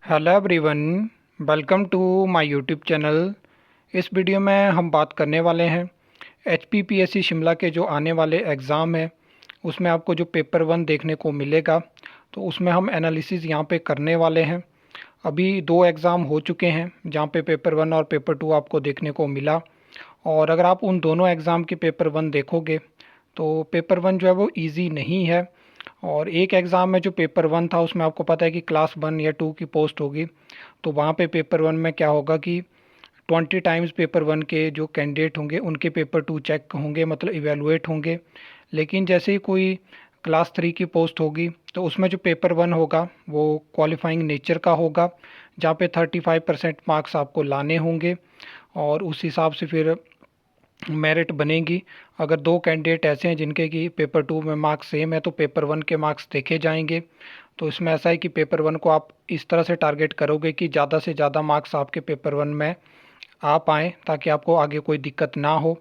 Hello everyone, welcome to my YouTube channel. इस video में हम बात करने वाले हैं एचपीपीएससी शिमला के जो आने वाले एग्ज़ाम है उसमें आपको जो पेपर वन देखने को मिलेगा, तो उसमें हम एनालिसिस यहाँ पे करने वाले हैं। अभी दो एग्ज़ाम हो चुके हैं जहाँ पे पेपर वन और पेपर टू आपको देखने को मिला, और अगर आप उन दोनों एग्ज़ाम के पेपर वन देखोगे तो पेपर वन जो है वो ईज़ी नहीं है। और एक एग्ज़ाम में जो पेपर वन था उसमें आपको पता है कि क्लास वन या टू की पोस्ट होगी, तो वहाँ पे पेपर वन में क्या होगा कि 20 टाइम्स पेपर वन के जो कैंडिडेट होंगे उनके पेपर टू चेक होंगे, मतलब इवेलुएट होंगे। लेकिन जैसे ही कोई क्लास थ्री की पोस्ट होगी तो उसमें जो पेपर वन होगा वो क्वालिफाइंग नेचर का होगा, जहाँ पे 35% मार्क्स आपको लाने होंगे और उस हिसाब से फिर मेरिट बनेगी। अगर दो कैंडिडेट ऐसे हैं जिनके कि पेपर टू में मार्क्स सेम है तो पेपर वन के मार्क्स देखे जाएंगे। तो इसमें ऐसा है कि पेपर वन को आप इस तरह से टारगेट करोगे कि ज़्यादा से ज़्यादा मार्क्स आपके पेपर वन में आ पाएँ ताकि आपको आगे कोई दिक्कत ना हो।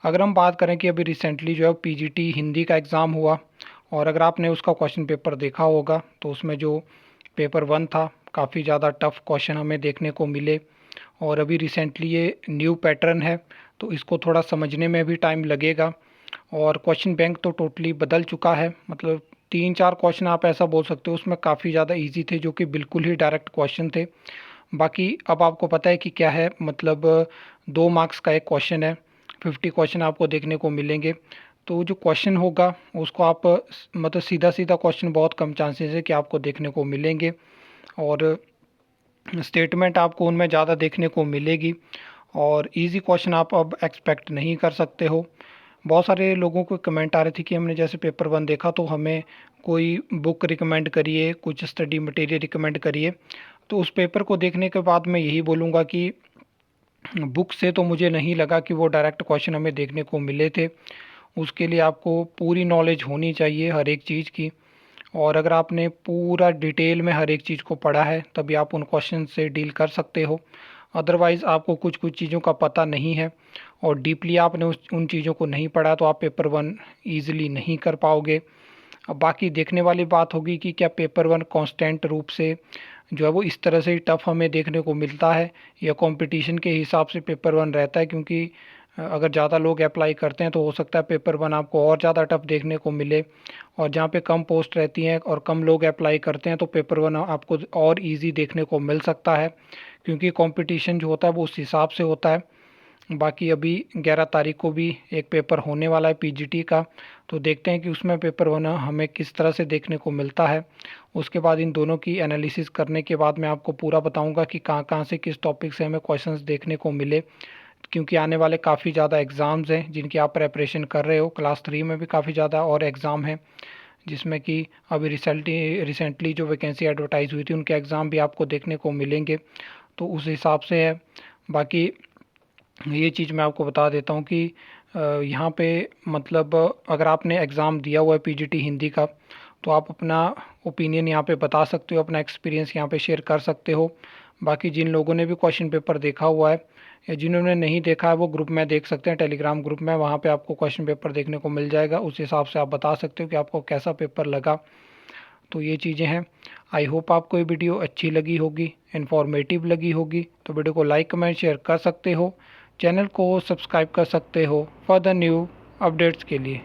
अगर हम बात करें कि अभी रिसेंटली जो है पीजीटी हिंदी का एग्ज़ाम हुआ, और अगर आपने उसका क्वेश्चन पेपर देखा होगा तो उसमें जो पेपर वन था काफ़ी ज़्यादा टफ क्वेश्चन हमें देखने को मिले। और अभी रिसेंटली ये न्यू पैटर्न है तो इसको थोड़ा समझने में भी टाइम लगेगा। और क्वेश्चन बैंक तो टोटली बदल चुका है, मतलब तीन चार क्वेश्चन आप ऐसा बोल सकते हो उसमें काफ़ी ज़्यादा इजी थे जो कि बिल्कुल ही डायरेक्ट क्वेश्चन थे। बाकी अब आपको पता है कि क्या है, मतलब 2 मार्क्स का एक क्वेश्चन है, 50 क्वेश्चन आपको देखने को मिलेंगे। तो जो क्वेश्चन होगा उसको आप मतलब सीधा सीधा क्वेश्चन बहुत कम चांसेस है कि आपको देखने को मिलेंगे, और स्टेटमेंट आपको उनमें ज़्यादा देखने को मिलेगी, और इजी क्वेश्चन आप अब एक्सपेक्ट नहीं कर सकते हो। बहुत सारे लोगों को कमेंट आ रहे थे कि हमने जैसे पेपर वन देखा तो हमें कोई बुक रिकमेंड करिए, कुछ स्टडी मटेरियल रिकमेंड करिए। तो उस पेपर को देखने के बाद मैं यही बोलूँगा कि बुक से तो मुझे नहीं लगा कि वो डायरेक्ट क्वेश्चन हमें देखने को मिले थे। उसके लिए आपको पूरी नॉलेज होनी चाहिए हर एक चीज़ की, और अगर आपने पूरा डिटेल में हर एक चीज़ को पढ़ा है तभी आप उन क्वेश्चन से डील कर सकते हो। अदरवाइज़ आपको कुछ कुछ चीज़ों का पता नहीं है और डीपली आपने उन चीज़ों को नहीं पढ़ा तो आप पेपर वन ईजिली नहीं कर पाओगे। अब बाकी देखने वाली बात होगी कि क्या पेपर वन कांस्टेंट रूप से जो है वो इस तरह से ही टफ हमें देखने को मिलता है या कंपटीशन के हिसाब से पेपर वन रहता है, क्योंकि अगर ज़्यादा लोग अप्लाई करते हैं तो हो सकता है पेपर वन आपको और ज़्यादा टफ देखने को मिले, और जहाँ पे कम पोस्ट रहती हैं और कम लोग अप्लाई करते हैं तो पेपर वन आपको और इजी देखने को मिल सकता है, क्योंकि कंपटीशन जो होता है वो उस हिसाब से होता है। बाकी अभी 11 तारीख को भी एक पेपर होने वाला है पीजीटी का, तो देखते हैं कि उसमें पेपर वन हमें किस तरह से देखने को मिलता है। उसके बाद इन दोनों की एनालिसिस करने के बाद मैं आपको पूरा बताऊंगा कि कहाँ कहाँ से किस टॉपिक से हमें क्वेश्चंस देखने को मिले, क्योंकि आने वाले काफ़ी ज़्यादा एग्ज़ाम्स हैं जिनकी आप प्रेपरेशन कर रहे हो। क्लास थ्री में भी काफ़ी ज़्यादा और एग्ज़ाम हैं जिसमें कि अभी रिसेंटली जो वैकेंसी एडवर्टाइज हुई थी उनके एग्ज़ाम भी आपको देखने को मिलेंगे, तो उस हिसाब से है। बाकी ये चीज़ मैं आपको बता देता हूँ कि यहाँ पे मतलब अगर आपने एग्ज़ाम दिया हुआ है पीजीटी हिंदी का तो आप अपना ओपिनियन यहाँ पे बता सकते हो, अपना एक्सपीरियंस यहाँ पे शेयर कर सकते हो। बाकी जिन लोगों ने भी क्वेश्चन पेपर देखा हुआ है या जिन्होंने नहीं देखा है वो ग्रुप में देख सकते हैं, टेलीग्राम ग्रुप में, वहाँ पे आपको क्वेश्चन पेपर देखने को मिल जाएगा। उस हिसाब से आप बता सकते हो कि आपको कैसा पेपर लगा। तो ये चीज़ें हैं। आई होप आपको ये वीडियो अच्छी लगी होगी, इन्फॉर्मेटिव लगी होगी। तो वीडियो को लाइक कमेंट शेयर कर सकते हो, चैनल को सब्सक्राइब कर सकते हो फॉर द न्यू अपडेट्स के लिए।